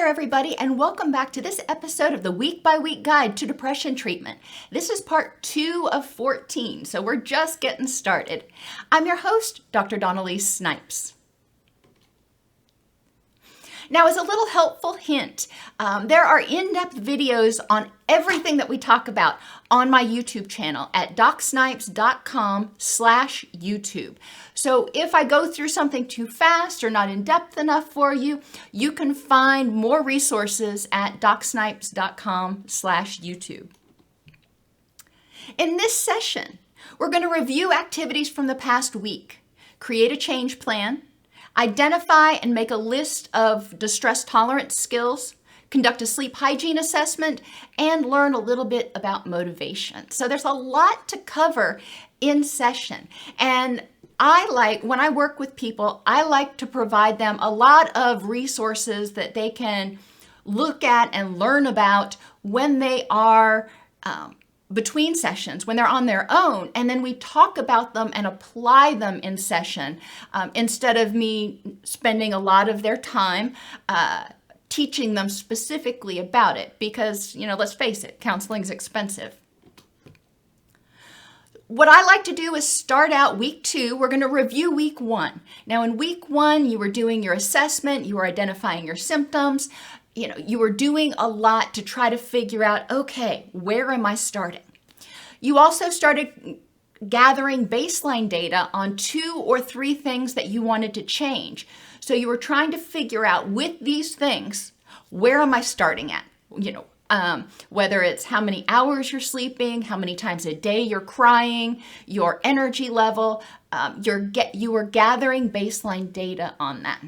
there, everybody, and welcome back to this episode of the Week by Week Guide to Depression Treatment. This is part 2 of 14, so we're just getting started. I'm your host, Dr. Elise Snipes. Now, as a little helpful hint, there are in-depth videos on everything that we talk about on my YouTube channel at docsnipes.com/YouTube. So if I go through something too fast or not in depth enough for you, you can find more resources at docsnipes.com/YouTube. In this session, we're going to review activities from the past week, create a change plan, identify and make a list of distress tolerance skills, conduct a sleep hygiene assessment, and learn a little bit about motivation. So there's a lot to cover in session. And when I work with people, I like to provide them a lot of resources that they can look at and learn about when they are between sessions, when they're on their own, and then we talk about them and apply them in session instead of me spending a lot of their time teaching them specifically about it because, let's face it, counseling's expensive. What I like to do is start out week 2. We're going to review week 1. Now, in week 1, you were doing your assessment, you were identifying your symptoms, you were doing a lot to try to figure out, okay, where am I starting? You also started gathering baseline data on 2 or 3 things that you wanted to change. So you were trying to figure out with these things, where am I starting at? Whether it's how many hours you're sleeping, how many times a day you're crying, your energy level, you were gathering baseline data on that.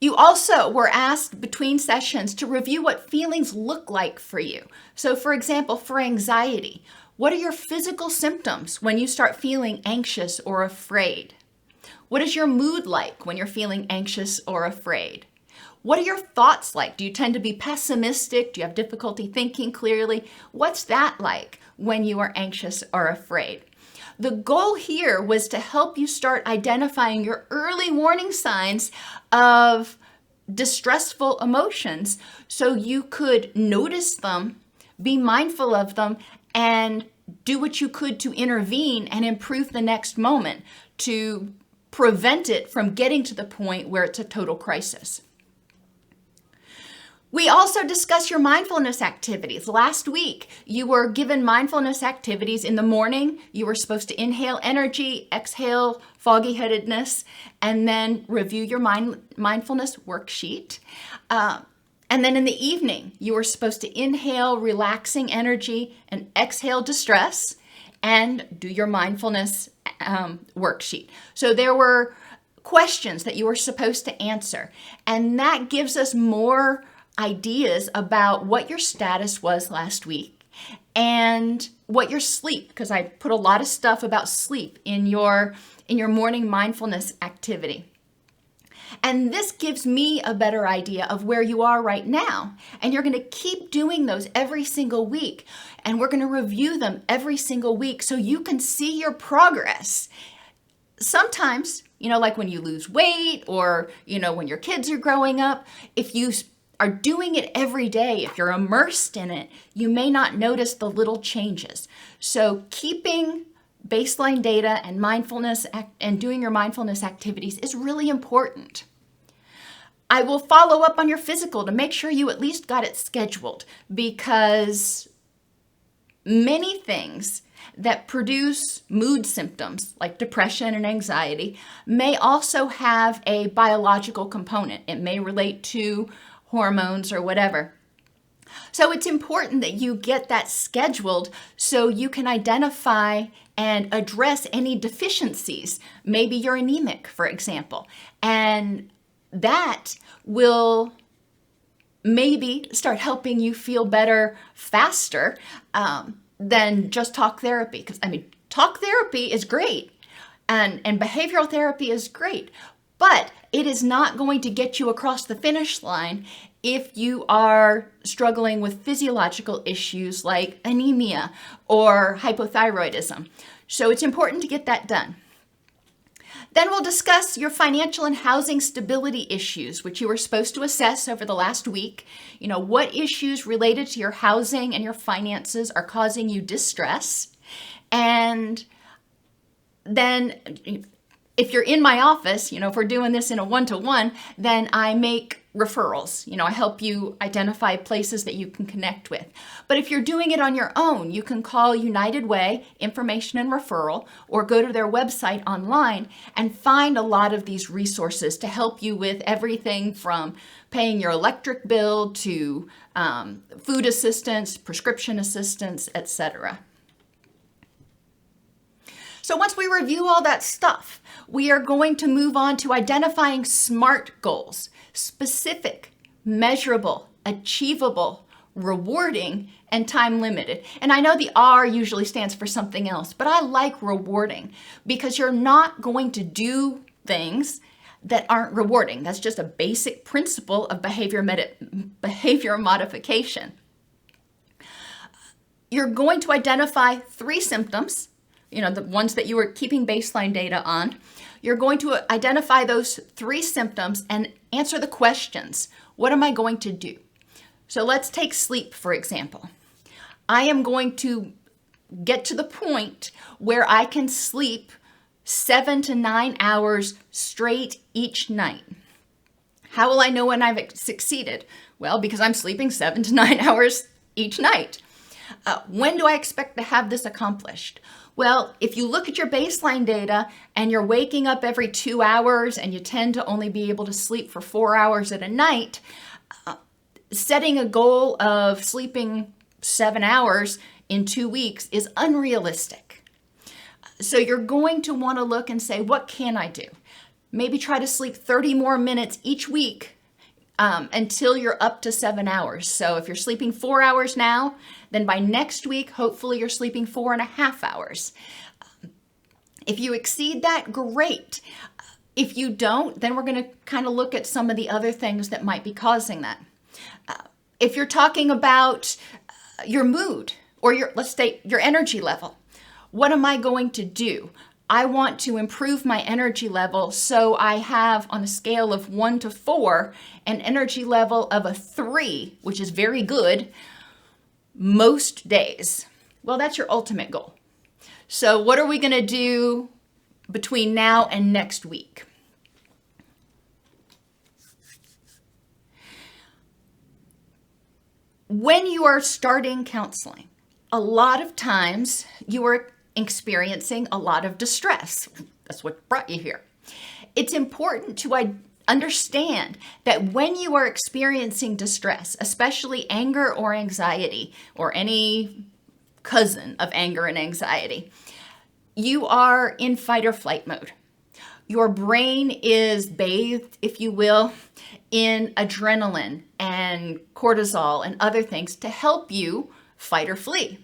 You also were asked between sessions to review what feelings look like for you. So for example, for anxiety, what are your physical symptoms when you start feeling anxious or afraid? What is your mood like when you're feeling anxious or afraid? What are your thoughts like? Do you tend to be pessimistic? Do you have difficulty thinking clearly? What's that like when you are anxious or afraid? The goal here was to help you start identifying your early warning signs of distressful emotions so you could notice them, be mindful of them, and do what you could to intervene and improve the next moment to prevent it from getting to the point where it's a total crisis. We also discussed your mindfulness activities. Last week, you were given mindfulness activities in the morning. You were supposed to inhale energy, exhale foggy-headedness, and then review your mindfulness worksheet. And then in the evening, you were supposed to inhale relaxing energy and exhale distress and do your mindfulness worksheet. So there were questions that you were supposed to answer, and that gives us more ideas about what your status was last week and what your sleep, because I put a lot of stuff about sleep in your morning mindfulness activity. And this gives me a better idea of where you are right now. And you're going to keep doing those every single week. And we're going to review them every single week so you can see your progress. Sometimes, like when you lose weight or, when your kids are growing up, if you are doing it every day, if you're immersed in it, you may not notice the little changes. So keeping baseline data and mindfulness and doing your mindfulness activities is really important. I will follow up on your physical to make sure you at least got it scheduled, because many things that produce mood symptoms like depression and anxiety may also have a biological component. It may relate to hormones or whatever. So it's important that you get that scheduled so you can identify and address any deficiencies. Maybe you're anemic, for example, and that will maybe start helping you feel better faster than just talk therapy. Because talk therapy is great and behavioral therapy is great, but it is not going to get you across the finish line if you are struggling with physiological issues like anemia or hypothyroidism. So it's important to get that done. Then we'll discuss your financial and housing stability issues, which you were supposed to assess over the last week. You know, what issues related to your housing and your finances are causing you distress. And then if you're in my office, you know, if we're doing this in a one-to-one, then I make referrals. You know, I help you identify places that you can connect with. But if you're doing it on your own, you can call United Way Information and Referral or go to their website online and find a lot of these resources to help you with everything from paying your electric bill to food assistance, prescription assistance, etc. So once we review all that stuff, we are going to move on to identifying SMART goals: specific, measurable, achievable, rewarding, and time limited. And I know the R usually stands for something else, but I like rewarding because you're not going to do things that aren't rewarding. That's just a basic principle of behavior modification. You're going to identify 3 symptoms, you know, the ones that you were keeping baseline data on. You're going to identify those 3 symptoms and answer the questions. What am I going to do? So let's take sleep, for example. I am going to get to the point where I can sleep 7 to 9 hours straight each night. How will I know when I've succeeded? Well, because I'm sleeping 7 to 9 hours each night. When do I expect to have this accomplished? Well, if you look at your baseline data and you're waking up every 2 hours and you tend to only be able to sleep for 4 hours at a night, setting a goal of sleeping 7 hours in 2 weeks is unrealistic. So you're going to want to look and say, what can I do? Maybe try to sleep 30 more minutes each week until you're up to 7 hours. So if you're sleeping 4 hours now, then by next week, hopefully you're sleeping 4.5 hours. If you exceed that, great. If you don't, then we're going to kind of look at some of the other things that might be causing that. If you're talking about your mood or let's say your energy level, what am I going to do? I want to improve my energy level so I have, on a scale of 1 to 4, an energy level of a 3, which is very good, most days. Well, that's your ultimate goal. So what are we going to do between now and next week? When you are starting counseling, a lot of times you are experiencing a lot of distress. That's what brought you here. It's important to understand that when you are experiencing distress, especially anger or anxiety, or any cousin of anger and anxiety, you are in fight or flight mode. Your brain is bathed, if you will, in adrenaline and cortisol and other things to help you fight or flee.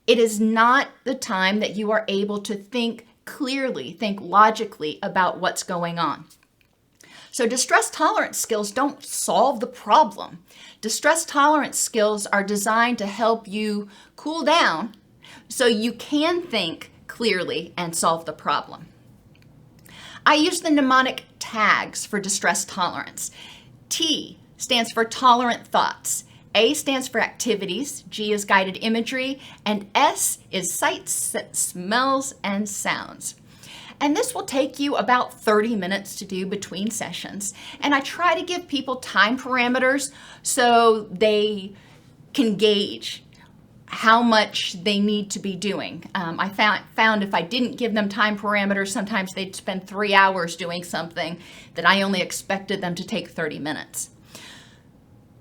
It is not the time that you are able to think clearly, think logically about what's going on. So distress tolerance skills don't solve the problem. Distress tolerance skills are designed to help you cool down so you can think clearly and solve the problem. I use the mnemonic tags for distress tolerance. T stands for tolerant thoughts. A stands for activities, G is guided imagery, and S is sights, smells, and sounds. And this will take you about 30 minutes to do between sessions. And I try to give people time parameters so they can gauge how much they need to be doing. I found if I didn't give them time parameters, sometimes they'd spend 3 hours doing something that I only expected them to take 30 minutes.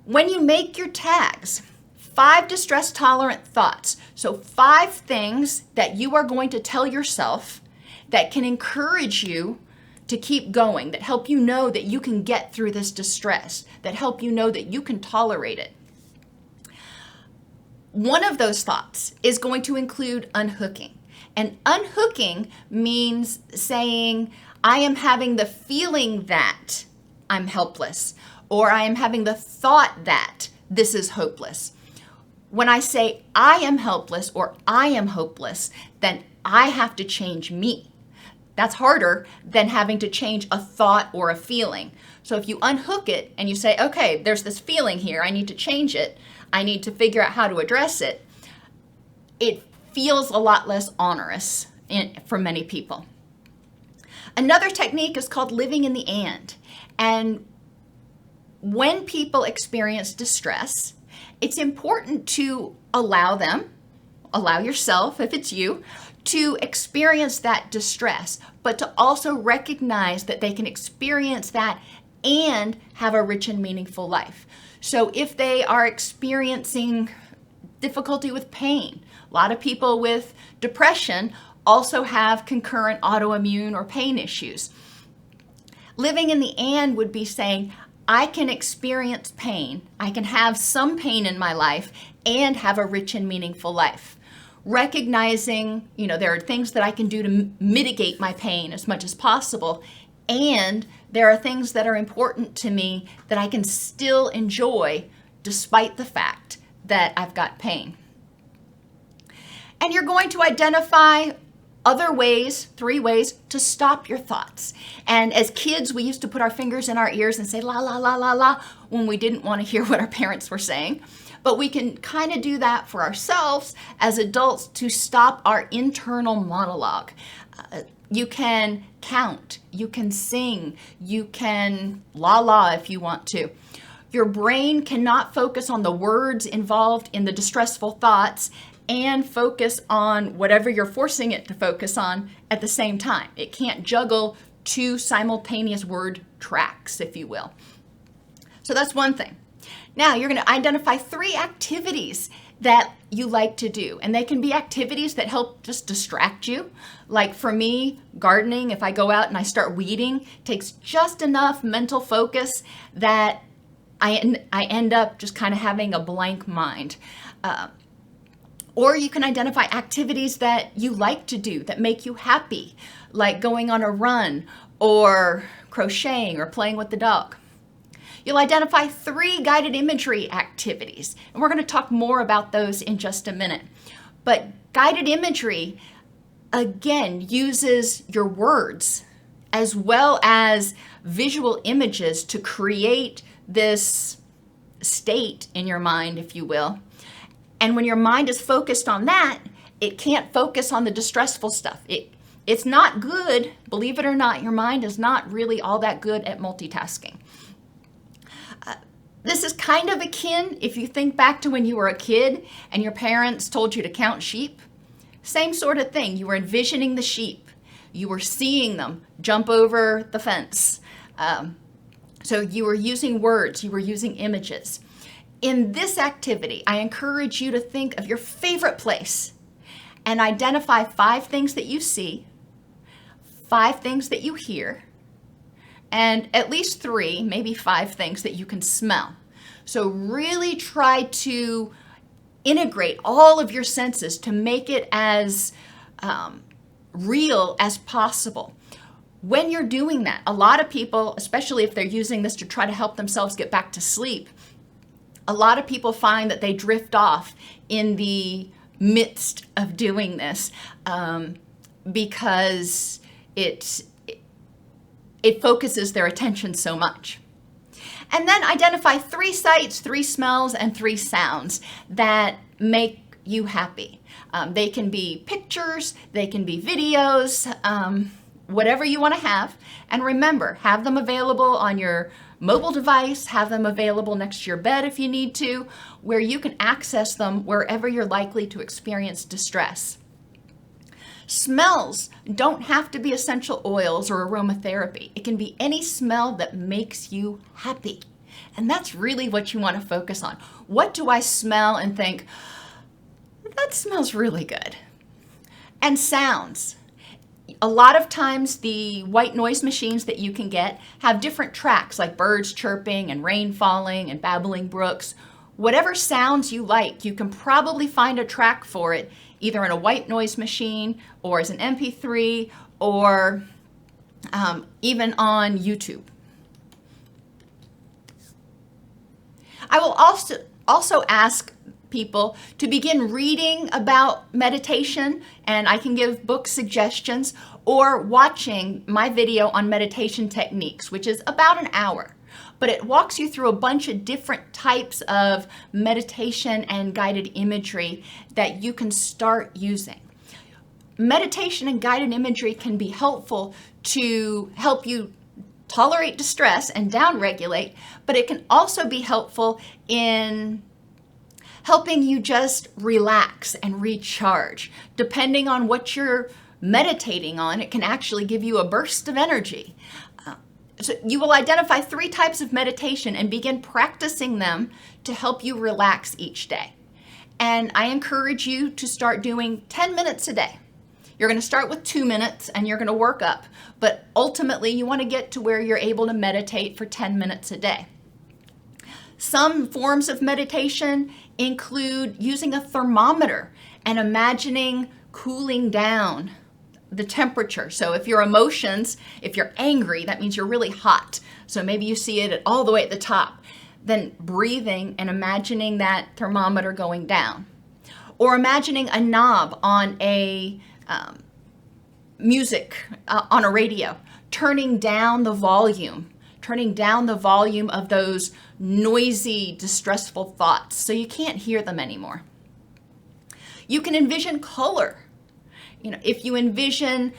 When you make your tags, 5 distress tolerant thoughts. So 5 things that you are going to tell yourself that can encourage you to keep going, that help you know that you can get through this distress, that help you know that you can tolerate it. One of those thoughts is going to include unhooking. And unhooking means saying, I am having the feeling that I'm helpless, or I am having the thought that this is hopeless. When I say I am helpless or I am hopeless, then I have to change me. That's harder than having to change a thought or a feeling. So if you unhook it and you say, okay, there's this feeling here, I need to change it, I need to figure out how to address it, it feels a lot less onerous for many people. Another technique is called living in the and when people experience distress, it's important to allow yourself, if it's you, to experience that distress, but to also recognize that they can experience that and have a rich and meaningful life. So if they are experiencing difficulty with pain, a lot of people with depression also have concurrent autoimmune or pain issues. Living in the and would be saying, I can experience pain, I can have some pain in my life and have a rich and meaningful life. Recognizing, there are things that I can do to mitigate my pain as much as possible, and there are things that are important to me that I can still enjoy despite the fact that I've got pain. And you're going to identify other ways, 3 ways to stop your thoughts. And as kids, we used to put our fingers in our ears and say la, la, la, la, la, when we didn't want to hear what our parents were saying. But we can kind of do that for ourselves as adults to stop our internal monologue. You can count, you can sing, you can la if you want to. Your brain cannot focus on the words involved in the distressful thoughts and focus on whatever you're forcing it to focus on at the same time. It can't juggle 2 simultaneous word tracks, if you will. So that's one thing. Now you're going to identify 3 activities that you like to do. And they can be activities that help just distract you. Like for me, gardening, if I go out and I start weeding, takes just enough mental focus that I end up just kind of having a blank mind. Or you can identify activities that you like to do that make you happy, like going on a run or crocheting or playing with the dog. You'll identify 3 guided imagery activities, and we're going to talk more about those in just a minute. But guided imagery, again, uses your words as well as visual images to create this state in your mind, if you will. And when your mind is focused on that, it can't focus on the distressful stuff. It's not good, believe it or not, your mind is not really all that good at multitasking. This is kind of akin, if you think back to when you were a kid and your parents told you to count sheep. Same sort of thing. You were envisioning the sheep. You were seeing them jump over the fence. So you were using words, you were using images. In this activity, I encourage you to think of your favorite place and identify 5 things that you see, 5 things that you hear, and at least 3, maybe 5 things that you can smell. So really try to integrate all of your senses to make it as real as possible. When you're doing that, a lot of people, especially if they're using this to try to help themselves get back to sleep, a lot of people find that they drift off in the midst of doing this because it focuses their attention so much. And then identify 3 sights, 3 smells, and 3 sounds that make you happy. They can be pictures, they can be videos, whatever you want to have. And remember, have them available on your mobile device, have them available next to your bed if you need to, where you can access them wherever you're likely to experience distress. Smells don't have to be essential oils or aromatherapy. It can be any smell that makes you happy. And that's really what you want to focus on. What do I smell and think, that smells really good? And sounds. A lot of times the white noise machines that you can get have different tracks like birds chirping and rain falling and babbling brooks. Whatever sounds you like, you can probably find a track for it either in a white noise machine or as an MP3 or even on YouTube. I will also ask people to begin reading about meditation, and I can give book suggestions, or watching my video on meditation techniques, which is about an hour. But it walks you through a bunch of different types of meditation and guided imagery that you can start using. Meditation and guided imagery can be helpful to help you tolerate distress and downregulate, but it can also be helpful in helping you just relax and recharge. Depending on what you're meditating on, it can actually give you a burst of energy. So you will identify 3 types of meditation and begin practicing them to help you relax each day. And I encourage you to start doing 10 minutes a day. You're going to start with 2 minutes and you're going to work up, but ultimately you want to get to where you're able to meditate for 10 minutes a day. Some forms of meditation include using a thermometer and imagining cooling down the temperature. So if your emotions, if you're angry, that means you're really hot. So maybe you see it all the way at the top. Then breathing and imagining that thermometer going down. Or imagining a knob on a music on a radio, turning down the volume of those noisy, distressful thoughts so you can't hear them anymore. You can envision color. If you envision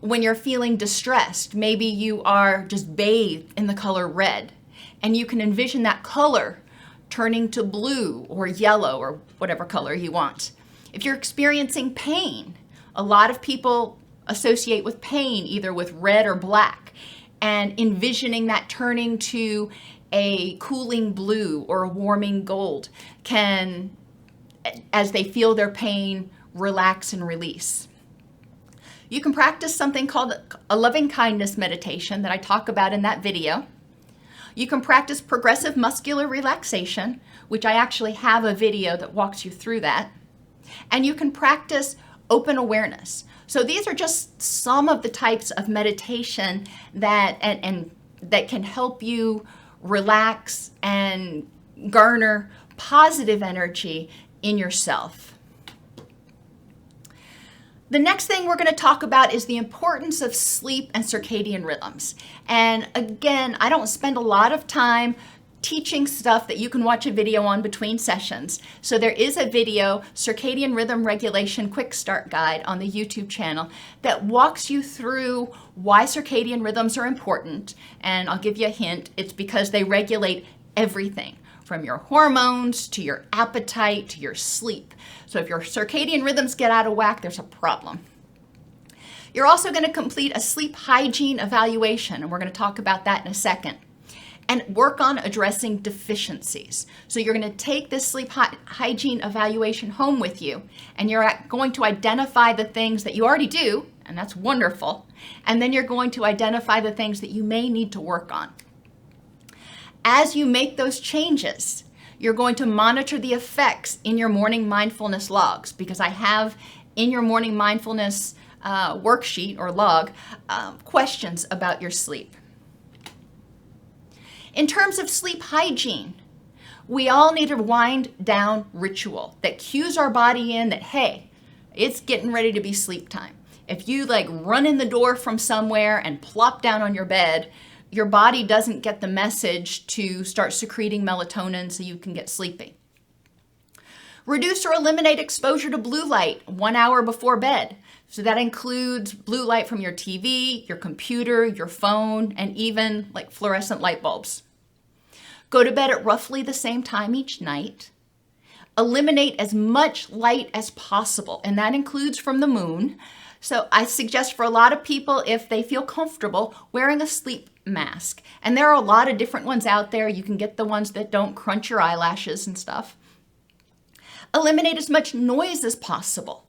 when you're feeling distressed, maybe you are just bathed in the color red, and you can envision that color turning to blue or yellow or whatever color you want. If you're experiencing pain, a lot of people associate with pain either with red or black, and envisioning that turning to a cooling blue or a warming gold can, as they feel their pain, relax and release. You can practice something called a loving kindness meditation that I talk about in that video. You can practice progressive muscular relaxation, which I actually have a video that walks you through that. And you can practice open awareness. So these are just some of the types of meditation that that can help you relax and garner positive energy in yourself. The next thing we're going to talk about is the importance of sleep and circadian rhythms. And again, I don't spend a lot of time teaching stuff that you can watch a video on between sessions. So there is a video, Circadian Rhythm Regulation Quick Start Guide, on the YouTube channel that walks you through why circadian rhythms are important. And I'll give you a hint, it's because they regulate everything, from your hormones to your appetite to your sleep. So if your circadian rhythms get out of whack, there's a problem. You're also going to complete a sleep hygiene evaluation, and we're going to talk about that in a second, and work on addressing deficiencies. So you're going to take this sleep hygiene evaluation home with you, and you're going to identify the things that you already do, and that's wonderful, and then you're going to identify the things that you may need to work on. As you make those changes, you're going to monitor the effects in your morning mindfulness logs, because I have in your morning mindfulness worksheet or log questions about your sleep. In terms of sleep hygiene, we all need a wind down ritual that cues our body in that, hey, it's getting ready to be sleep time. If you run in the door from somewhere and plop down on your bed, your body doesn't get the message to start secreting melatonin so you can get sleepy. Reduce or eliminate exposure to blue light 1 hour before bed. So that includes blue light from your TV, your computer, your phone, and even fluorescent light bulbs. Go to bed at roughly the same time each night. Eliminate as much light as possible, and that includes from the moon. So I suggest for a lot of people, if they feel comfortable, wearing a sleep mask. And there are a lot of different ones out there. You can get the ones that don't crunch your eyelashes and stuff. Eliminate as much noise as possible.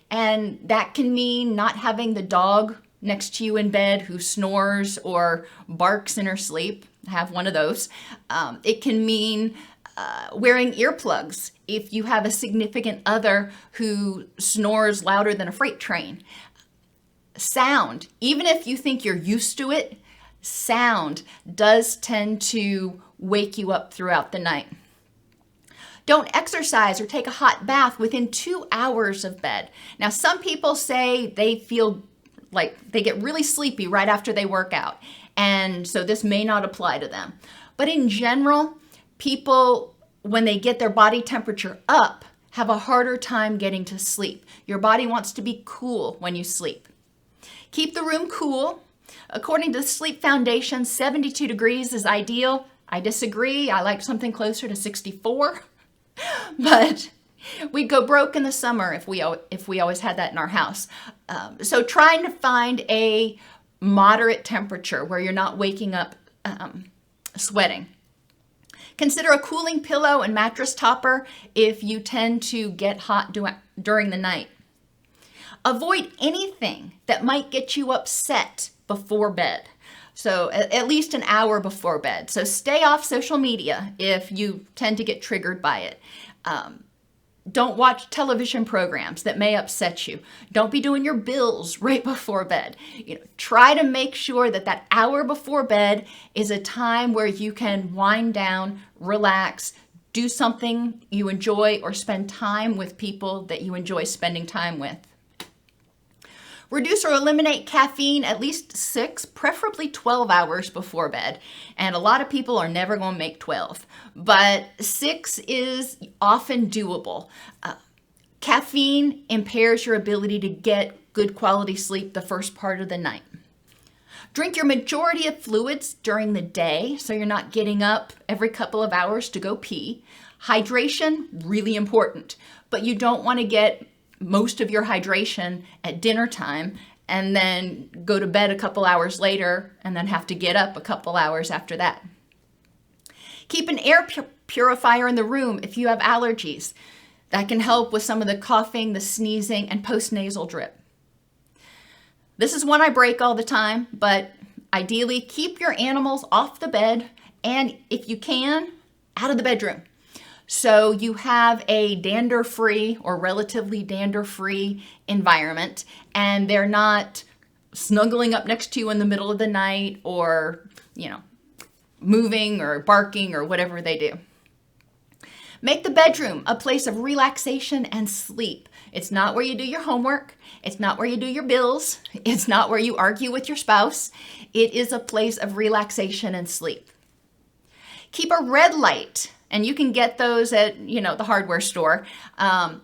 And that can mean not having the dog next to you in bed who snores or barks in her sleep. Have one of those. It can mean wearing earplugs if you have a significant other who snores louder than a freight train. Sound, even if you think you're used to it, sound does tend to wake you up throughout the night. Don't exercise or take a hot bath within 2 hours of bed. Now, some people say they feel like they get really sleepy right after they work out, and so this may not apply to them. But in general, people, when they get their body temperature up, have a harder time getting to sleep. Your body wants to be cool when you sleep. Keep the room cool. According to the Sleep Foundation, 72 degrees is ideal. I disagree. I like something closer to 64. But we'd go broke in the summer if we always had that in our house. So trying to find a moderate temperature where you're not waking up sweating. Consider a cooling pillow and mattress topper if you tend to get hot during the night. Avoid anything that might get you upset before bed. So at least an hour before bed. So stay off social media if you tend to get triggered by it. Don't watch television programs that may upset you. Don't be doing your bills right before bed. Try to make sure that that hour before bed is a time where you can wind down, relax, do something you enjoy, or spend time with people that you enjoy spending time with. Reduce or eliminate caffeine at least 6, preferably 12 hours before bed. And a lot of people are never going to make 12, but 6 is often doable. Caffeine impairs your ability to get good quality sleep the first part of the night. Drink your majority of fluids during the day so you're not getting up every couple of hours to go pee. Hydration, really important, but you don't want to get most of your hydration at dinner time and then go to bed a couple hours later and then have to get up a couple hours after that. Keep an air purifier in the room if you have allergies. That can help with some of the coughing, the sneezing, and postnasal drip. This is one I break all the time, but ideally keep your animals off the bed and, if you can, out of the bedroom. So you have a dander-free or relatively dander-free environment, and they're not snuggling up next to you in the middle of the night or, moving or barking or whatever they do. Make the bedroom a place of relaxation and sleep. It's not where you do your homework. It's not where you do your bills. It's not where you argue with your spouse. It is a place of relaxation and sleep. Keep a red light. And you can get those at, the hardware store.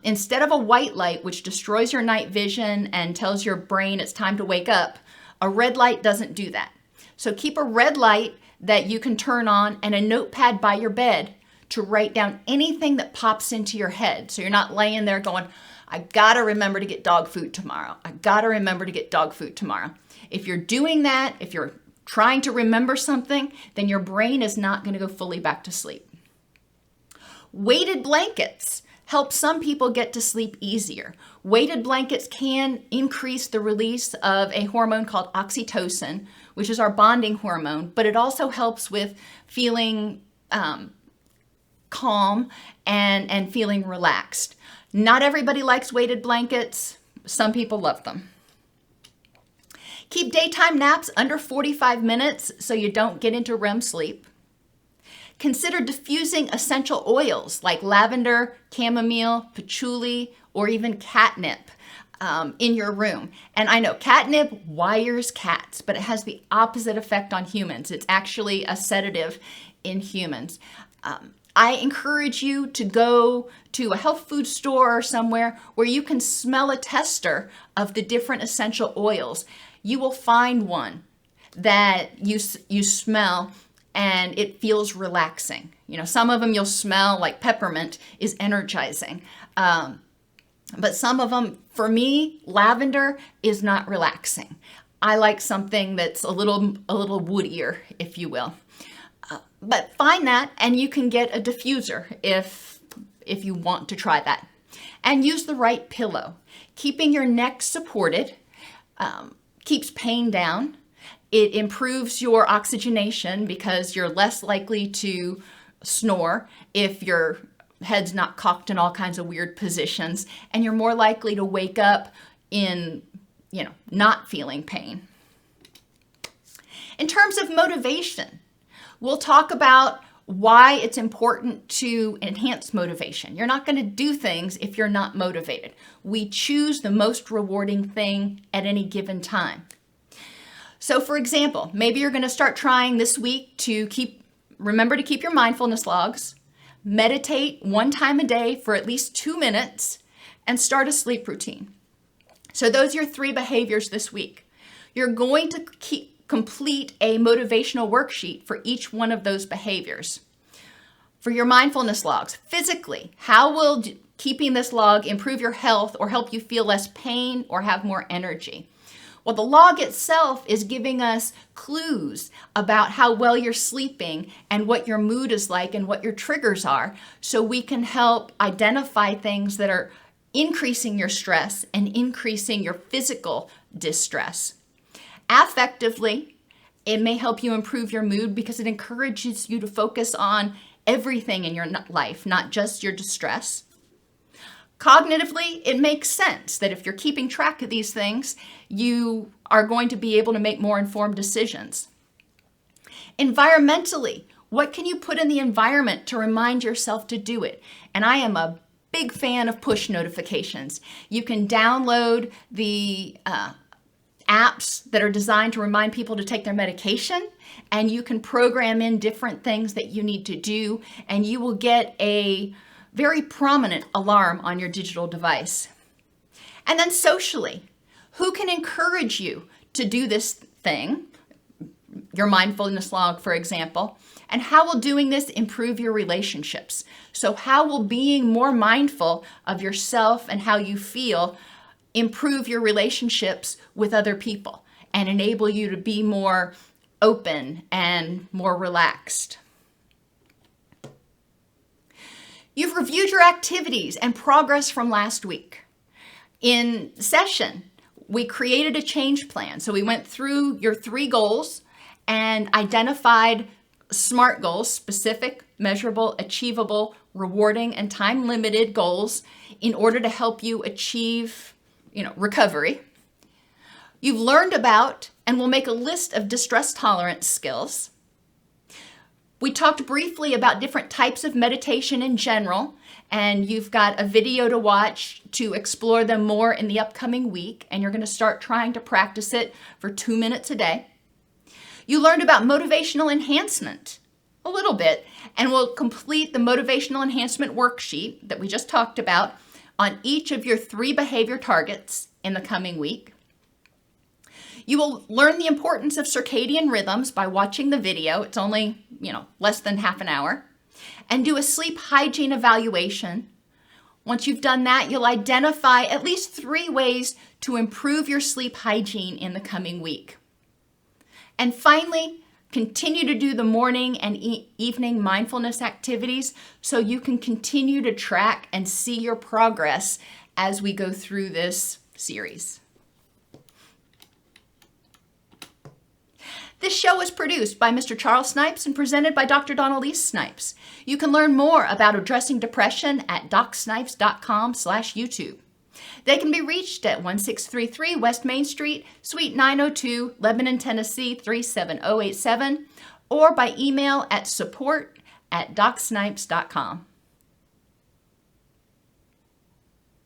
Instead of a white light, which destroys your night vision and tells your brain it's time to wake up, a red light doesn't do that. So keep a red light that you can turn on and a notepad by your bed to write down anything that pops into your head. So you're not laying there going, I gotta remember to get dog food tomorrow. I gotta remember to get dog food tomorrow. If you're doing that, if you're trying to remember something, then your brain is not gonna go fully back to sleep. Weighted blankets help some people get to sleep easier. Weighted blankets can increase the release of a hormone called oxytocin, which is our bonding hormone, but it also helps with feeling calm and feeling relaxed. Not everybody likes weighted blankets. Some people love them. Keep daytime naps under 45 minutes so you don't get into REM sleep. Consider diffusing essential oils like lavender, chamomile, patchouli, or even catnip in your room. And I know catnip wires cats, but it has the opposite effect on humans. It's actually a sedative in humans. I encourage you to go to a health food store or somewhere where you can smell a tester of the different essential oils. You will find one that you smell and it feels relaxing. Some of them you'll smell like peppermint is energizing. But some of them, for me, lavender is not relaxing. I like something that's a little woodier, if you will. But find that and you can get a diffuser if you want to try that. And use the right pillow. Keeping your neck supported keeps pain down. It improves your oxygenation because you're less likely to snore if your head's not cocked in all kinds of weird positions, and you're more likely to wake up in, not feeling pain. In terms of motivation, we'll talk about why it's important to enhance motivation. You're not going to do things if you're not motivated. We choose the most rewarding thing at any given time. So for example, maybe you're going to start trying this week to remember to keep your mindfulness logs, meditate 1 time a day for at least 2 minutes, and start a sleep routine. So those are your 3 behaviors this week. You're going to complete a motivational worksheet for each one of those behaviors. For your mindfulness logs, physically, how will keeping this log improve your health or help you feel less pain or have more energy? Well, the log itself is giving us clues about how well you're sleeping and what your mood is like and what your triggers are, so we can help identify things that are increasing your stress and increasing your physical distress. Affectively, it may help you improve your mood because it encourages you to focus on everything in your life, not just your distress. Cognitively, it makes sense that if you're keeping track of these things, you are going to be able to make more informed decisions. Environmentally, what can you put in the environment to remind yourself to do it? And I am a big fan of push notifications. You can download the apps that are designed to remind people to take their medication, and you can program in different things that you need to do, and you will get a very prominent alarm on your digital device. And then socially, who can encourage you to do this thing? Your mindfulness log, for example. And how will doing this improve your relationships? So how will being more mindful of yourself and how you feel improve your relationships with other people and enable you to be more open and more relaxed? You've reviewed your activities and progress from last week. In session, we created a change plan. So we went through your 3 goals and identified SMART goals, specific, measurable, achievable, rewarding, and time-limited goals in order to help you achieve, recovery. You've learned about and will make a list of distress tolerance skills. We talked briefly about different types of meditation in general, and you've got a video to watch to explore them more in the upcoming week, and you're going to start trying to practice it for 2 minutes a day. You learned about motivational enhancement a little bit, and we'll complete the motivational enhancement worksheet that we just talked about on each of your 3 behavior targets in the coming week. You will learn the importance of circadian rhythms by watching the video. It's only, less than half an hour. And do a sleep hygiene evaluation. Once you've done that, you'll identify at least 3 ways to improve your sleep hygiene in the coming week. And finally, continue to do the morning and evening mindfulness activities so you can continue to track and see your progress as we go through this series. This show is produced by Mr. Charles Snipes and presented by Dr. Elise Snipes. You can learn more about addressing depression at docsnipes.com/YouTube. They can be reached at 1633 West Main Street, Suite 902, Lebanon, Tennessee 37087, or by email at support@docsnipes.com.